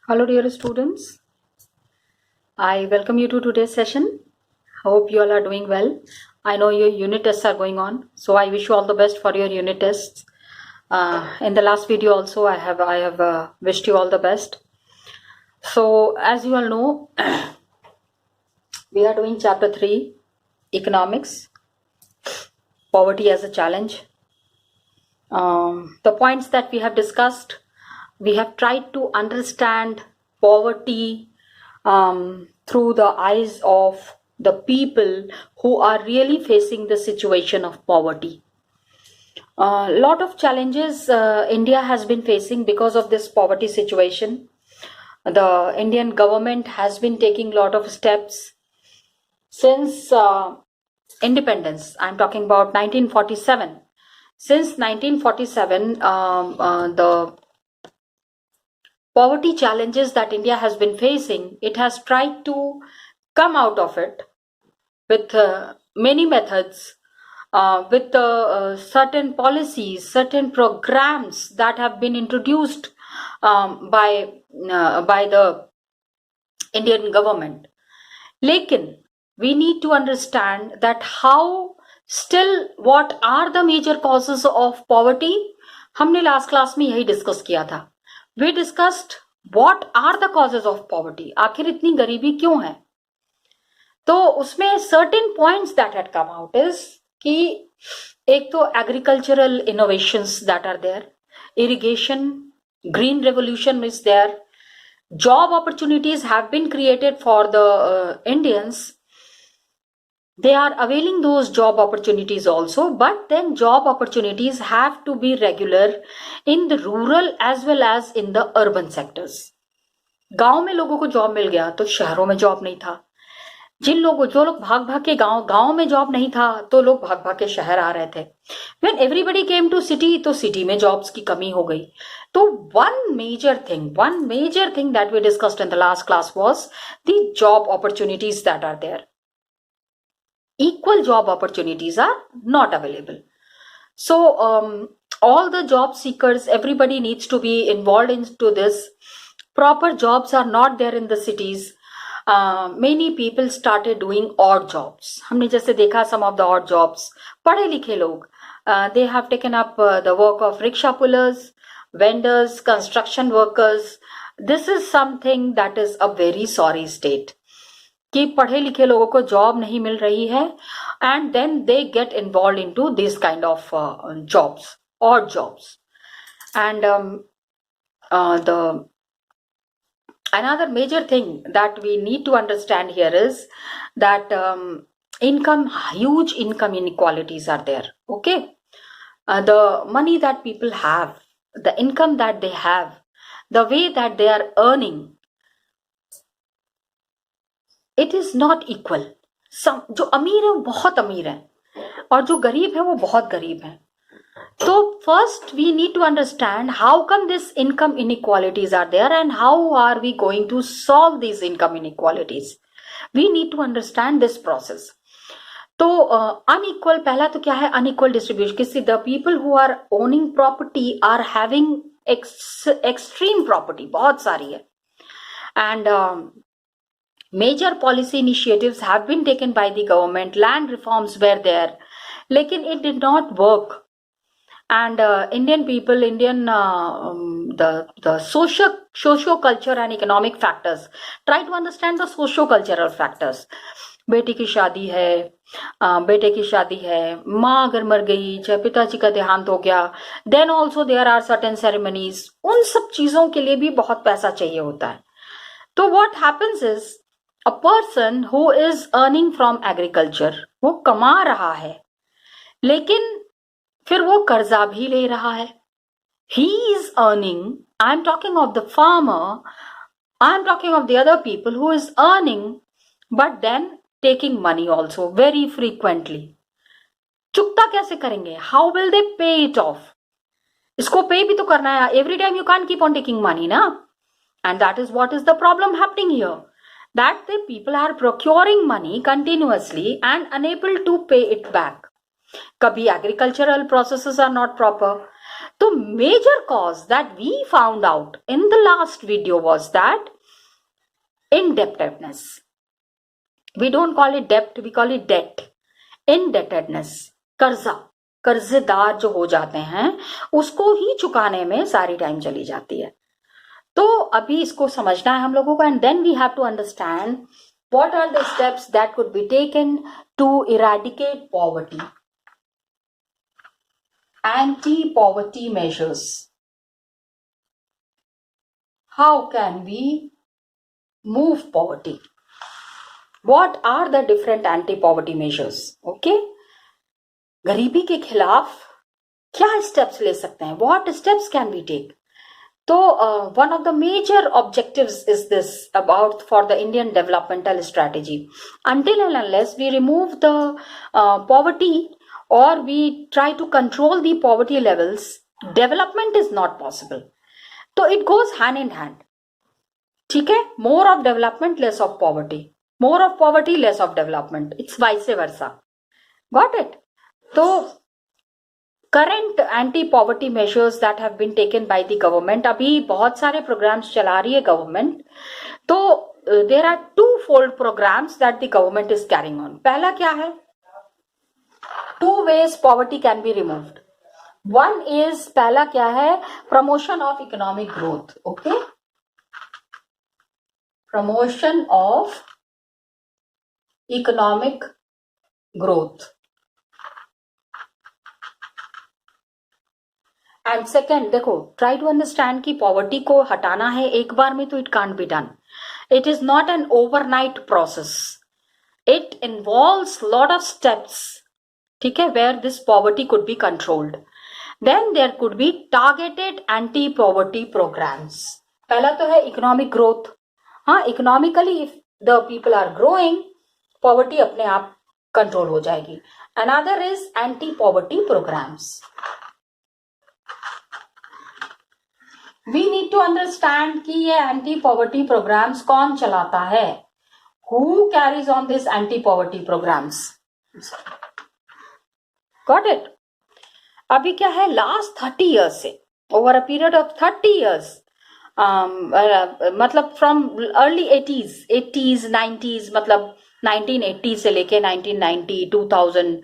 Hello, dear students. I welcome you to today's session. Hope you all are doing well. I know your unit tests are going on, so I wish you all the best for your unit tests. In the last video also, I have wished you all the best. So, as you all know, we are doing chapter 3, economics, poverty as a challenge. The points that we have discussed, we have tried to understand poverty through the eyes of the people who are really facing the situation of poverty. A lot of challenges India has been facing because of this poverty situation. The Indian government has been taking a lot of steps since independence. I'm talking about 1947. Since 1947, the poverty challenges that India has been facing, it has tried to come out of it with many methods, with certain policies, certain programs that have been introduced by the Indian government. Lekin, we need to understand that how still what are the major causes of poverty. हमने last class में यही discuss किया था. We discussed what are the causes of poverty. आखिर इतनी गरीबी क्यों है? तो उसमें certain points that had come out is कि एक तो agricultural innovations that are there, irrigation, green revolution is there, job opportunities have been created for the Indians. They are availing those job opportunities also, but then job opportunities have to be regular in the rural as well as in the urban sectors. गांव में लोगों को job मिल गया तो शहरों में job नहीं था. जो लोग भाग भाग के गांव में जॉब नहीं था तो लोग भाग भाग के शहर आ रहे थे. When everybody came to city, तो सिटी में जॉब्स की कमी हो गई. तो one major thing that we discussed in the last class was the job opportunities that are there. Equal job opportunities are not available. So all the job seekers, everybody needs to be involved into this. Proper jobs are not there in the cities. Many people started doing odd jobs. हमने जैसे देखा some of the odd jobs. पढ़े लिखे लोग, they have taken up the work of rickshaw pullers, vendors, construction workers. This is something that is a very sorry state. कि पढ़े लिखे लोगों को जॉब नहीं मिल रही है and then they get involved into this kind of jobs, odd jobs. And another major thing that we need to understand here is that huge income inequalities are there. Okay, the money that people have, the income that they have, the way that they are earning, it is not equal. जो अमीर है वो बहुत अमीर है और जो गरीब है वो बहुत गरीब है. So first we need to understand how come this income inequalities are there and how are we going to solve these income inequalities. We need to understand this process. तो unequal, पहला तो क्या है unequal distribution. किसी the people who are owning property are having extreme property, बहुत सारी है. And major policy initiatives have been taken by the government. Land reforms were there, लेकिन it did not work. And Indian people, the socio-culture and economic factors. Try to understand the socio-cultural factors. बेटी की शादी है, बेटे की शादी है, माँ अगर मर गई, चाहे पिताजी का देहांत हो गया, then also there are certain ceremonies. उन सब चीजों के लिए भी बहुत पैसा चाहिए होता है. तो what happens is a person who is earning from agriculture, वो कमा रहा है, लेकिन फिर वो कर्जा भी ले रहा है. He is earning, I am talking of the farmer, I am talking of the other people who is earning, but then taking money also very frequently. चुकता कैसे करेंगे? How will they pay it off? इसको पे भी तो करना है. Every time you can't keep on taking money, na? And that is what is the problem happening here. That the people are procuring money continuously and unable to pay it back. कभी agricultural processes are not proper. तो major cause that we found out in the last video was that indebtedness. We don't call it debt, we call it debt. Indebtedness, कर्जा, कर्जेदार जो हो जाते हैं उसको ही चुकाने में सारी टाइम चली जाती है. तो अभी इसको समझना है हम लोगों को, and then we have to understand what are the steps that could be taken to eradicate poverty. Anti-poverty measures. How can we move poverty? What are the different anti-poverty measures? Okay, गरीबी के खिलाफ क्या steps ले सकते हैं? What steps can we take? So one of the major objectives is this about for the Indian developmental strategy. Until and unless we remove the poverty or we try to control the poverty levels, development is not possible. So it goes hand in hand. ठीक है? More of development, less of poverty. More of poverty, less of development. It's vice versa. Got it? So current anti-poverty measures that have been taken by the government, अभी बहुत सारे programs चला रही है government. तो there are two-fold programs that the government is carrying on. पहला क्या है? Two ways poverty can be removed. One is, पहला क्या है? Promotion of economic growth. Okay? Promotion of economic growth. And second, देखो, ट्राई टू अंडरस्टैंड कि poverty को हटाना है एक बार में तो it can't be done. It is not an overnight process. It involves lot of steps. ठीक है, where this poverty could be controlled. Then there could be targeted anti poverty programs. पहला तो है इकोनॉमिक ग्रोथ. हाँ, economically if the people are growing, poverty अपने आप control हो जाएगी. Another is anti poverty programs. We need to understand कि ये एंटी पॉवर्टी प्रोग्राम्स कौन चलाता है. Who carries on this anti-poverty programs? Got it? अभी क्या है, लास्ट 30 years से, over a period of 30 years, मतलब फ्रॉम अर्ली 80s 90s, मतलब 1980 से लेके 1990 2000,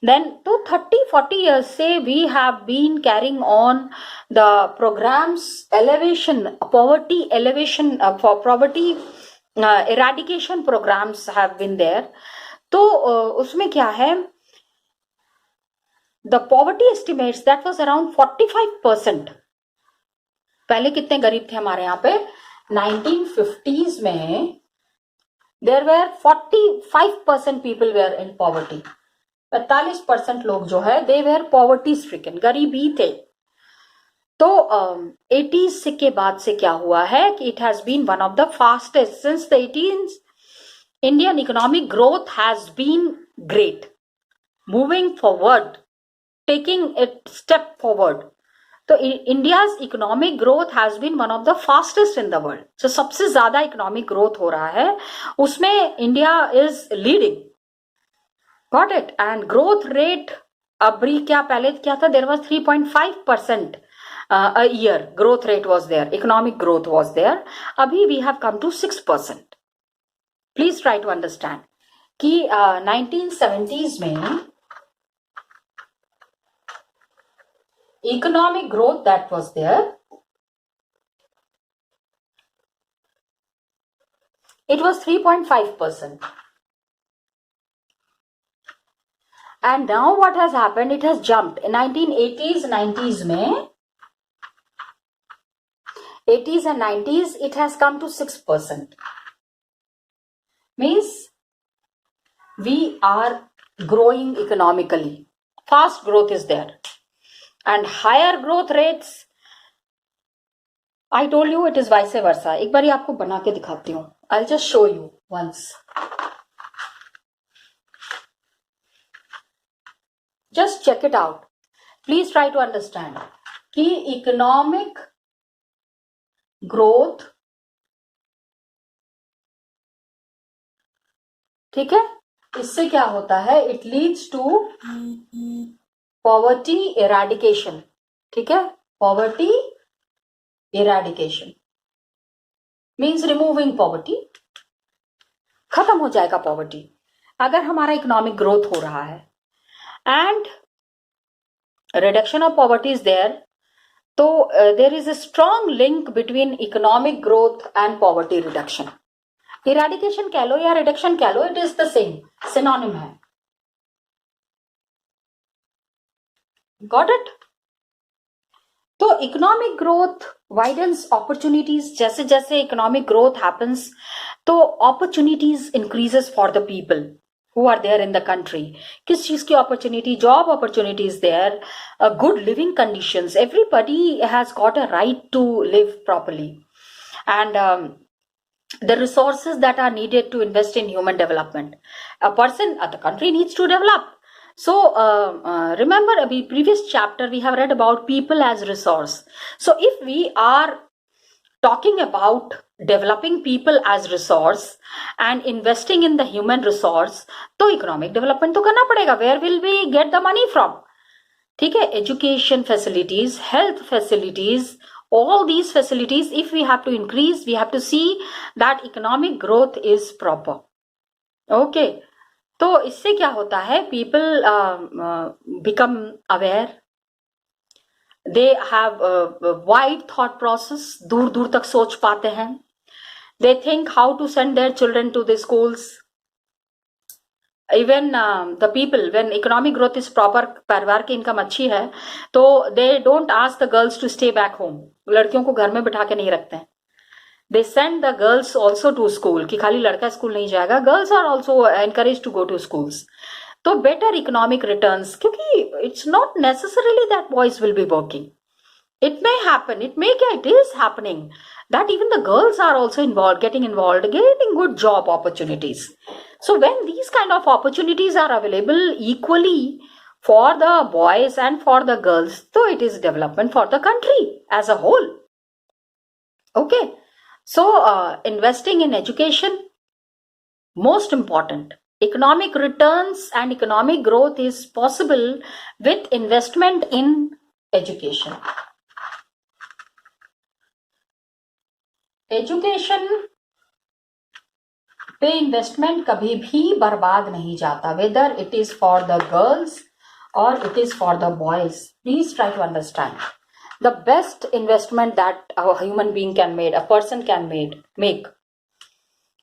then to 30-40 years से we have been carrying on the programs elevation, poverty elevation, for poverty eradication programs have been there. तो उसमें क्या है, the poverty estimates that was around 45%. पहले कितने गरीब थे हमारे यहाँ पे? 1950s में there were 45% people were in poverty. 45% लोग जो है they were poverty stricken, गरीब ही थे. तो 80s के बाद से क्या हुआ है कि it has been one of the fastest since the 18s. Indian economic growth has been great, moving forward, taking a step forward. तो India's economic growth has been one of the fastest in the world. So सबसे ज्यादा economic growth हो रहा है, उसमें India is leading. Got it? And growth rate अभी क्या, पहले क्या था, there was 3.5% a year growth rate was there, economic growth was there. अभी we have come to 6%. Please try to understand कि 1970s में economic growth that was there, it was 3.5%. And now what has happened, it has jumped. In 1980s, 90s में, 80s and 90s, it has come to 6%. Means we are growing economically. Fast growth is there. And higher growth rates, I told you it is vice versa. एक बारी आपको बना के दिखाती हूँ. I'll just show you once. Just check it out. Please try to understand कि economic growth, ठीक है, इससे क्या होता है, it leads to poverty eradication. ठीक है, poverty eradication means removing poverty, खत्म हो जाएगा पॉवर्टी अगर हमारा इकोनॉमिक ग्रोथ हो रहा है and reduction of poverty is there. तो there is a strong link between economic growth and poverty reduction. Eradication कह लो या रिडक्शन कह लो, it is the same, synonym है. Got it? तो इकोनॉमिक ग्रोथ वाइडन्स अपॉर्चुनिटीज. जैसे जैसे इकोनॉमिक ग्रोथ हैपन्स तो opportunities increases for the people who are there in the country. किस चीज की opportunity? Job opportunities there, good living conditions. Everybody has got a right to live properly and the resources that are needed to invest in human development. A person, the country needs to develop. So remember a previous chapter we have read about people as resource. So if we are talking about developing people as resource and investing in the human resource, तो economic development तो करना पड़ेगा. Where will we get the money from? ठीक है, education facilities, health facilities, all these facilities, if we have to increase, we have to see that economic growth is proper. Okay, तो इससे क्या होता है? People become aware. They have a wide thought process, दूर दूर तक सोच पाते हैं. They think how to send their children to the schools. Even the people, when economic growth is proper, परिवार की इनकम अच्छी है, तो they don't ask the girls to stay back home. लड़कियों को घर में बिठा के नहीं रखते हैं. They send the girls also to school, कि खाली लड़का स्कूल नहीं जाएगा, girls are also encouraged to go to schools. तो better economic returns, क्योंकि it's not necessarily that boys will be working. It may happen, it is happening that even the girls are also getting involved, getting good job opportunities. So when these kind of opportunities are available equally for the boys and for the girls, so it is development for the country as a whole. Okay, so investing in education, most important. Economic returns and economic growth is possible with investment in education. Education पे investment कभी भी बर्बाद नहीं जाता, whether it is for the girls और it is for the boys. Please try to understand the best investment that a human being can made, a person can make.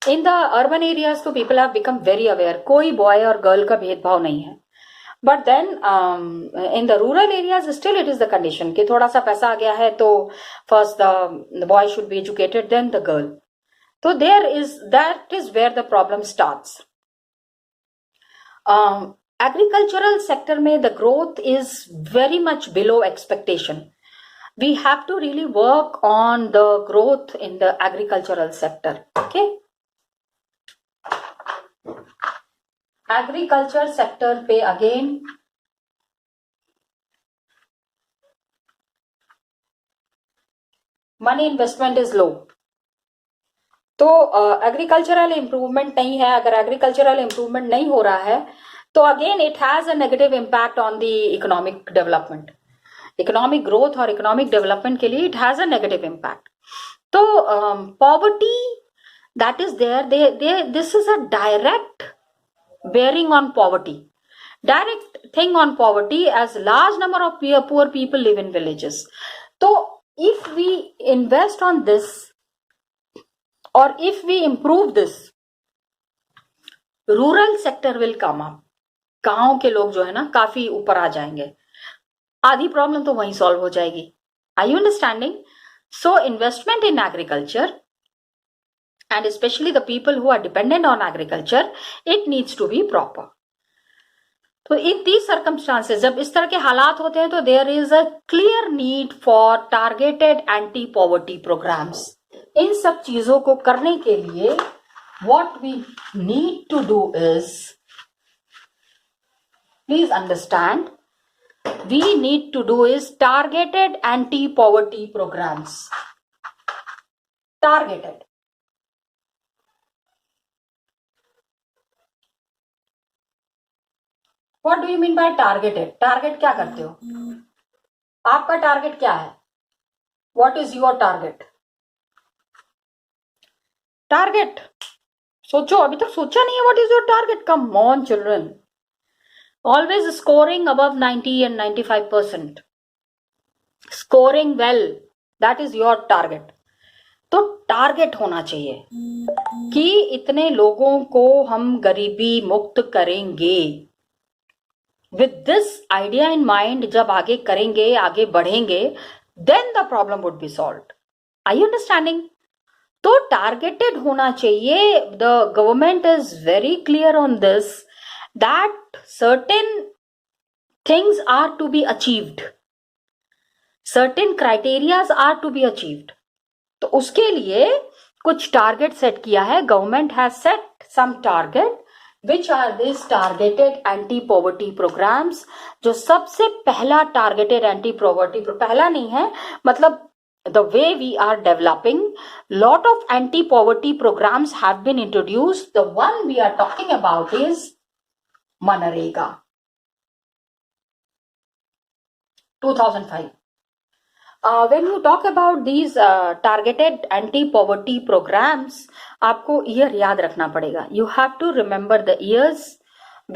In the urban areas तो people have become very aware, कोई boy और girl का भेदभाव नहीं है. But then in the rural areas still it is the condition कि थोड़ा सा पैसा आ गया है तो first the boy should be educated then the girl. तो that is where the problem starts. Agricultural sector में the growth is very much below expectation. We have to really work on the growth in the agricultural sector. Okay, agriculture sector पे again money investment is low. तो agricultural improvement नहीं है. अगर agricultural improvement नहीं हो रहा है तो again it has a negative impact on the economic development. Economic growth और इकोनॉमिक डेवलपमेंट के लिए it has a negative impact. तो poverty that is there, this is a direct bearing on poverty, direct thing on poverty, as large number of poor people live in villages. So if we invest on this or if we improve this, rural sector will come up. गांव के लोग जो है ना काफी ऊपर आ जाएंगे, आधी प्रॉब्लम तो वहीं सॉल्व हो जाएगी. Are you understanding? So investment in agriculture and especially the people who are dependent on agriculture, it needs to be proper. तो इन these circumstances, जब इस तरह के हालात होते हैं तो there is a clear need for targeted anti poverty programs. इन सब चीजों को करने के लिए what we need to do is, please understand, we need to do is targeted anti poverty programs. Targeted. What do you mean by targeted? Target क्या करते हो? आपका टारगेट क्या है? What is your target? Target सोचो, अभी तक सोचा नहीं है what is your target? Come on children, always scoring above 90 and 95%, scoring well, that is your target. तो टारगेट होना चाहिए कि इतने लोगों को हम गरीबी मुक्त करेंगे. With this idea in mind जब आगे करेंगे, आगे बढ़ेंगे, then the problem would be solved. Are you understanding? तो टारगेटेड होना चाहिए. The government is very clear on this that certain things are to be achieved, certain criterias are to be achieved. तो उसके लिए कुछ टारगेट सेट किया है. Government has set some target which are this targeted anti poverty programs. जो सबसे पहला targeted anti poverty, पहला नहीं है, मतलब the way we are developing, lot of anti-poverty programs have been introduced. The one we are talking about is Manrega 2005. When you talk about these targeted anti-poverty programs, आपको year याद रखना पड़ेगा. You have to remember the years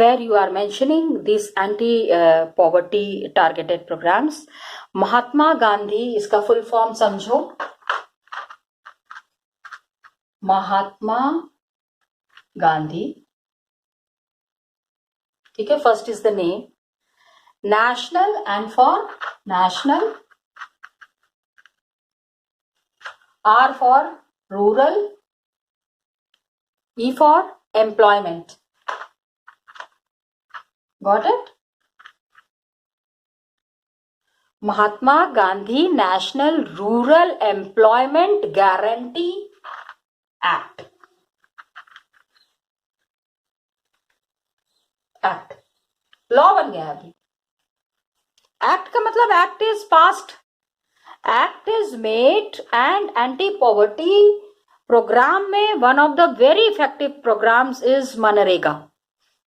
where you are mentioning these anti-poverty targeted programs. Mahatma Gandhi, इसका full form समझो. महात्मा गांधी, ठीक है. First is the name, national, and for national, R for rural, E for employment. Got it? Mahatma Gandhi national rural employment guarantee act. Act law बन गया अभी. Act का मतलब act is passed, act is made, and anti poverty program में one of the very effective programs is MNREGA.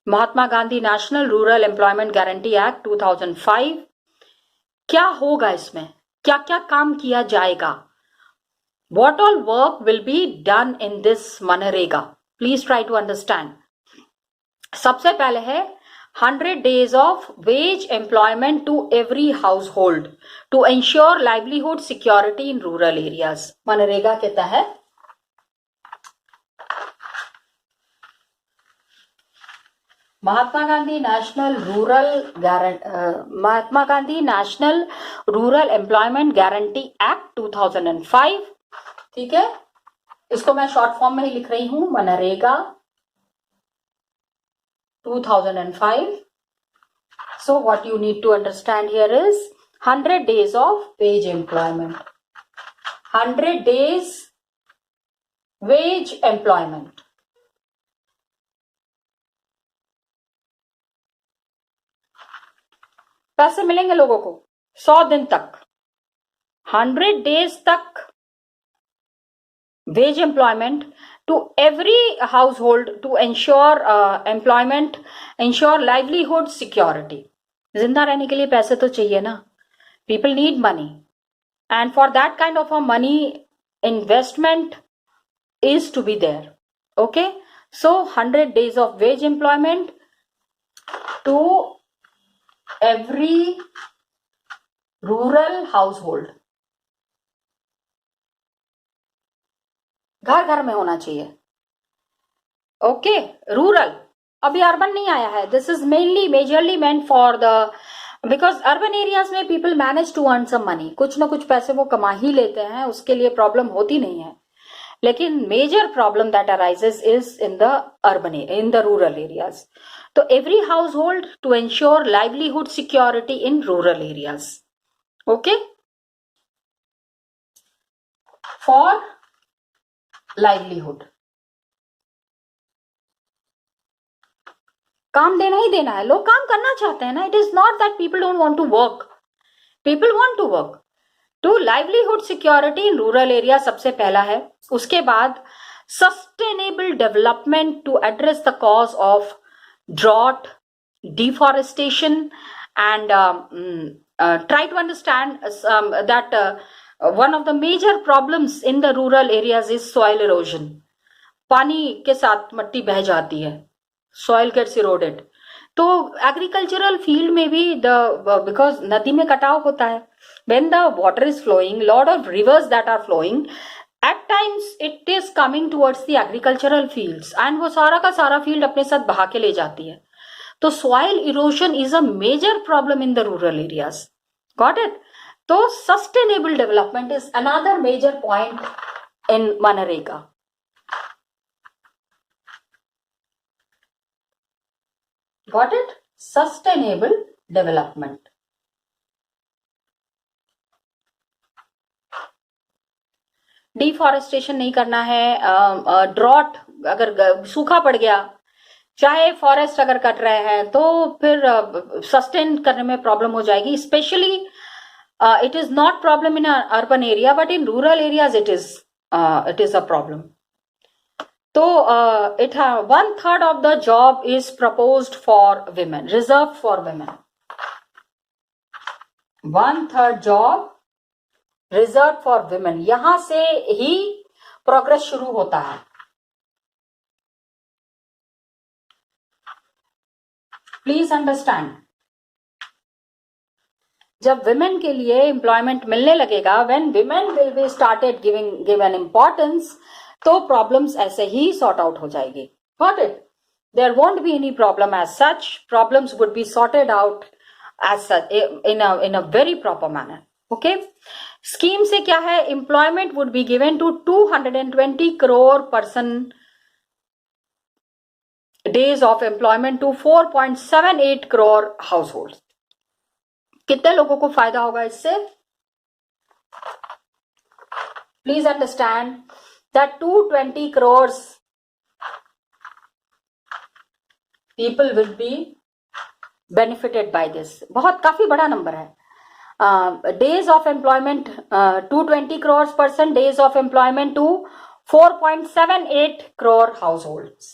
Mahatma Gandhi national rural employment guarantee act 2005. क्या होगा इसमें? क्या क्या काम किया जाएगा? What all work will be done in this Manrega? Please try to understand. सबसे पहले है 100 days of wage employment to every household to ensure livelihood security in rural areas. MNREGA के तहत Mahatma Gandhi national rural employment guarantee act 2005. ठीक है, इसको मैं short form में ही लिख रही हूं, MNREGA 2005. So what you need to understand here is 100 days of wage employment. 100 days wage employment. पैसे मिलेंगे लोगों को 100 दिन तक, 100 days तक wage employment to every household to ensure employment, ensure livelihood security. जिंदा रहने के लिए पैसे तो चाहिए ना. People need money, and for that kind of a money, investment is to be there. Okay, so 100 days of wage employment to every rural household. घर घर में होना चाहिए. ओके, रूरल, अभी अर्बन नहीं आया है. This is majorly meant for the, because urban areas में people manage to earn some money. कुछ ना कुछ पैसे वो कमा ही लेते हैं, उसके लिए प्रॉब्लम होती नहीं है. लेकिन major problem that arises is in the rural areas. तो every household to ensure livelihood security in rural areas. Okay, for livelihood, काम देना ही देना है. लोग काम करना चाहते हैं ना. It is not that people don't want to work, people want to work. तो livelihood security in rural area सबसे पहला है. उसके बाद sustainable development to address the cause of drought, deforestation, and try to understand that one of the major problems in the rural areas is soil erosion. पानी के साथ मट्टी बह जाती है, soil gets eroded. तो एग्रीकल्चरल फील्ड में भी बिकॉज नदी में कटाव होता है, when the water is flowing, lot of rivers that are flowing, at times it is coming towards the agricultural fields and वो सारा का सारा फील्ड अपने साथ बहा के ले जाती है. तो soil erosion is a major problem in the rural areas. Got it? तो sustainable development is another major point in Manrega. Got it? Sustainable development. Deforestation नहीं करना है, ड्रॉट अगर सूखा पड़ गया, चाहे फॉरेस्ट अगर कट रहे हैं तो फिर सस्टेन करने में प्रॉब्लम हो जाएगी. Specially it is not problem in urban area but in rural areas it is a problem. तो it 1/3 of the job is proposed for women, reserved for women. 1/3 job reserved for women. यहां से ही progress शुरू होता है. Please understand, जब women के लिए employment मिलने लगेगा, when women will be started given importance, तो प्रॉब्लम्स ऐसे ही सॉर्ट आउट हो जाएगी. Got it? There won't be any problem as such. Problems would be sorted out as such in a very proper manner. Okay, scheme से क्या है? Employment would be given to 220 crore person days of employment to 4.78 crore household. कितने लोगों को फायदा होगा इससे? Please understand that 220 crores people will be benefited by this. बहुत काफी बड़ा नंबर है. Days of employment, 220 crores person days of employment to 4.78 crore households.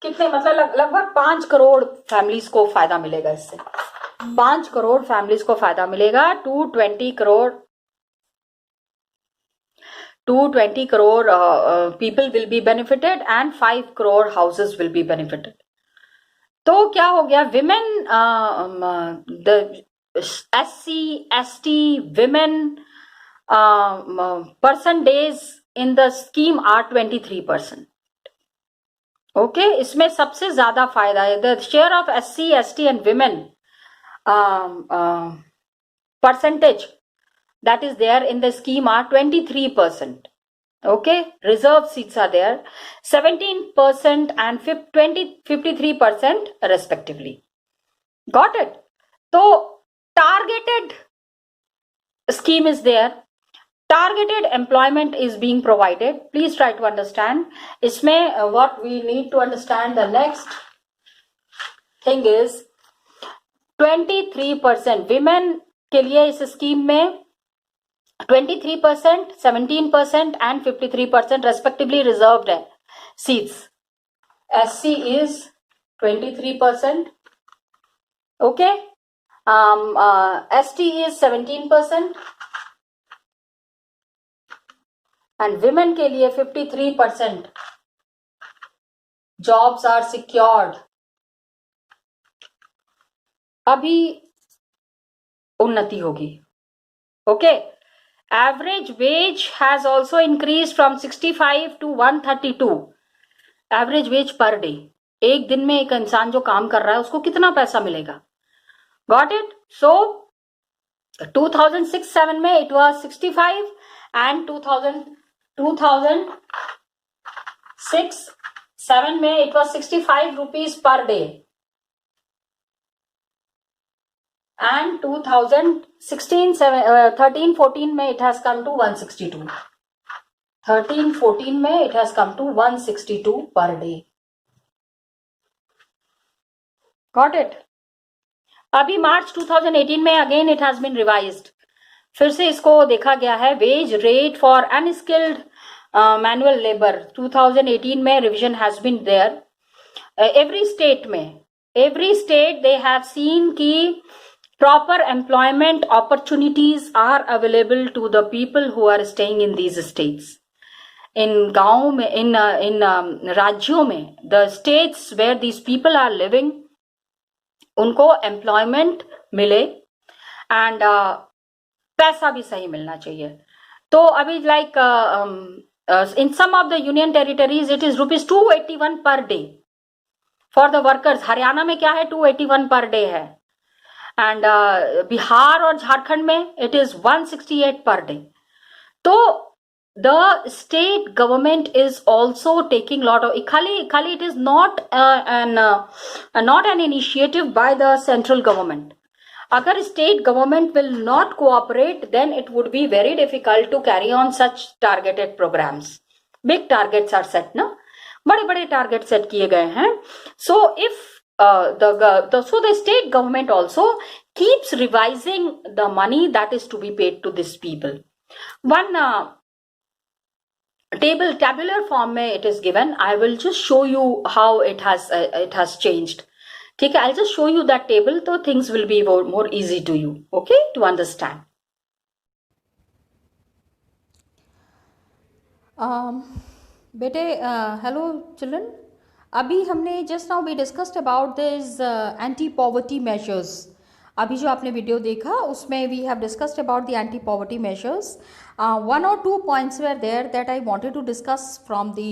कितने, मतलब लगभग 5 करोड़ फैमिलीज को फायदा मिलेगा इससे. 5 करोड़ फैमिलीज को फायदा मिलेगा. 220 crore people will be benefited and 5 crore houses will be benefited. तो क्या हो गया? Women, the SC, ST women person days in the scheme are 23%. Okay, इसमें सबसे ज्यादा फायदा है. The share of SC, ST and women percentage that is there in the scheme are 23%. Okay, reserve seats are there 17% and 53% respectively. Got it? So targeted scheme is there. Targeted employment is being provided. Please try to understand. इसमें what we need to understand, the next thing is 23% women के लिए इस scheme में 23%, 17% and 53% respectively reserved है seats. SC is 23%. Okay. ST is 17%. and women के लिए 53% jobs are secured. अभी उन्नति होगी. Okay, average wage has also increase from 65 to 132. Average wage per day, एक दिन में एक इंसान जो काम कर रहा है उसको कितना पैसा मिलेगा. Got it? सो 2006-07 में इट वाज 65 एंड 2006-07 में it was 65 rupees per day and 2013-14 में it has come to 162. 13-14 में it has come to 162 per day. Got it? अभी मार्च 2018 में again it has been revised. फिर से इसको देखा गया है. Wage rate for unskilled manual labour 2018 में revision has been there. Every state they have seen कि proper employment opportunities are available to the people who are staying in these states. In गाँव में, in राज्यों में, the states where these people are living, उनको employment मिले and पैसा भी सही मिलना चाहिए. तो अभी like in some of the union territories it is rupees 281 per day for the workers. Haryana में क्या है, 281 per day है. एंड बिहार और झारखंड में इट इज 168 पर डे. तो the state government is also taking lot of, खाली it is not an initiative by the central government. अगर state government will not cooperate then it would be very difficult to carry on such targeted programs. Big targets are set ना, बड़े बड़े target set किए गए हैं. So if so the state government also keeps revising the money that is to be paid to these people. One tabular form में it is given. I will just show you how it has changed. ठीक है, I'll just show you that table, so things will be more easy to you, okay, to understand. बेटे, hello children. अभी हमने just now we discussed about this anti poverty measures. अभी जो आपने video देखा उसमें we have discussed about the anti poverty measures. 1 or 2 points were there that I wanted to discuss from the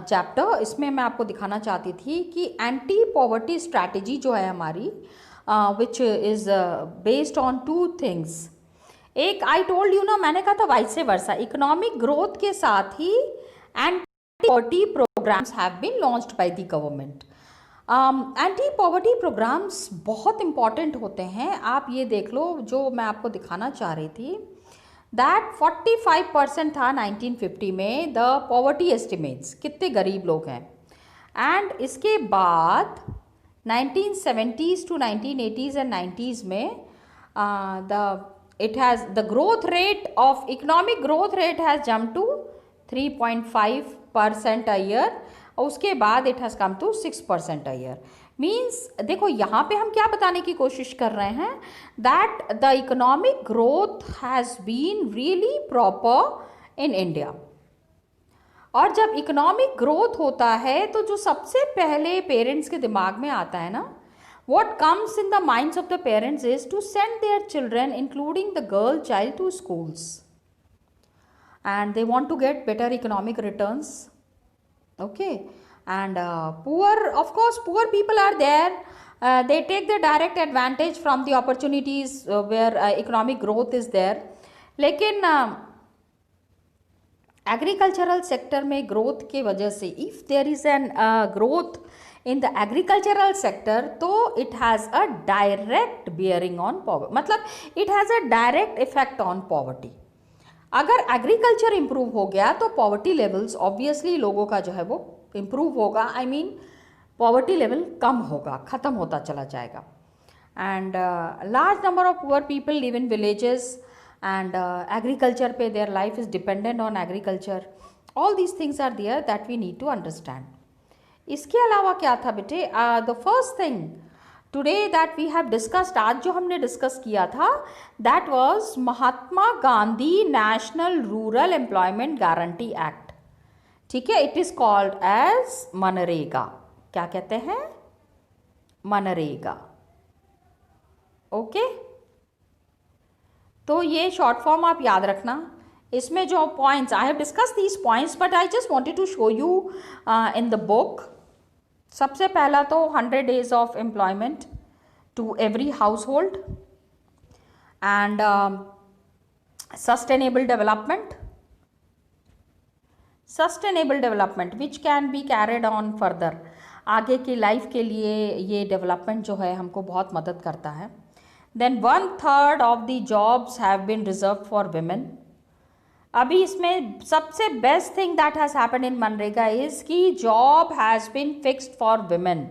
chapter. इसमें मैं आपको दिखाना चाहती थी कि एंटी पॉवर्टी स्ट्रैटेजी जो है हमारी which is based on 2 things. एक आई टोल्ड यू ना, मैंने कहा था वाइस वर्सा, इकोनॉमिक ग्रोथ के साथ ही anti poverty programs have been launched by the government. Anti poverty programs बहुत इंपॉर्टेंट होते हैं. आप ये देख लो, जो मैं आपको दिखाना चाह रही थी, दैट 45% था 1950 में द पॉवर्टी एस्टिमेट्स, कितने गरीब लोग हैं. एंड इसके बाद 1970s to 1980s and 90s में the growth rate of economic growth rate has jumped to 3.5% a year. और उसके बाद it has come to 6% a year. Means देखो यहाँ पे हम क्या बताने की कोशिश कर रहे हैं, that the economic growth has been really proper in India. और जब इकोनॉमिक ग्रोथ होता है तो जो सबसे पहले पेरेंट्स के दिमाग में आता है ना, what comes in the minds of the parents is to send their children, including the girl child, to schools. And they want to get better economic returns. Okay. And poor people are there. They take the direct advantage from the opportunities where economic growth is there. लेकिन agricultural sector में growth के वजह से, if there is an growth in the agricultural sector, तो it has a direct bearing on poverty. मतलब it has a direct effect on poverty. अगर agriculture improve हो गया तो पॉवर्टी लेवल्स ऑब्वियसली लोगों का जो है वो इम्प्रूव होगा. आई मीन पॉवर्टी लेवल कम होगा, ख़त्म होता चला जाएगा. And large number of poor people live in villages and agriculture पे their life is dependent on agriculture. All these things are there that we need to understand. इसके अलावा क्या था बेटे, the first thing today that we have discussed, आज जो हमने discuss किया था, that was Mahatma Gandhi national rural employment guarantee act. ठीक है, इट इज कॉल्ड एज मनरेगा. क्या कहते हैं? मनरेगा. ओके, तो ये शॉर्ट फॉर्म आप याद रखना. इसमें जो points I have discuss these points but I just wanted to show you in the book. सबसे पहला तो 100 days of employment to every household and sustainable development which can be carried on further. आगे की life के लिए ये development जो है हमको बहुत मदद करता है. Then 1/3 of the jobs have been reserve for women. अभी इसमें सबसे best thing that has happened in MNREGA is कि job has been fixed for women.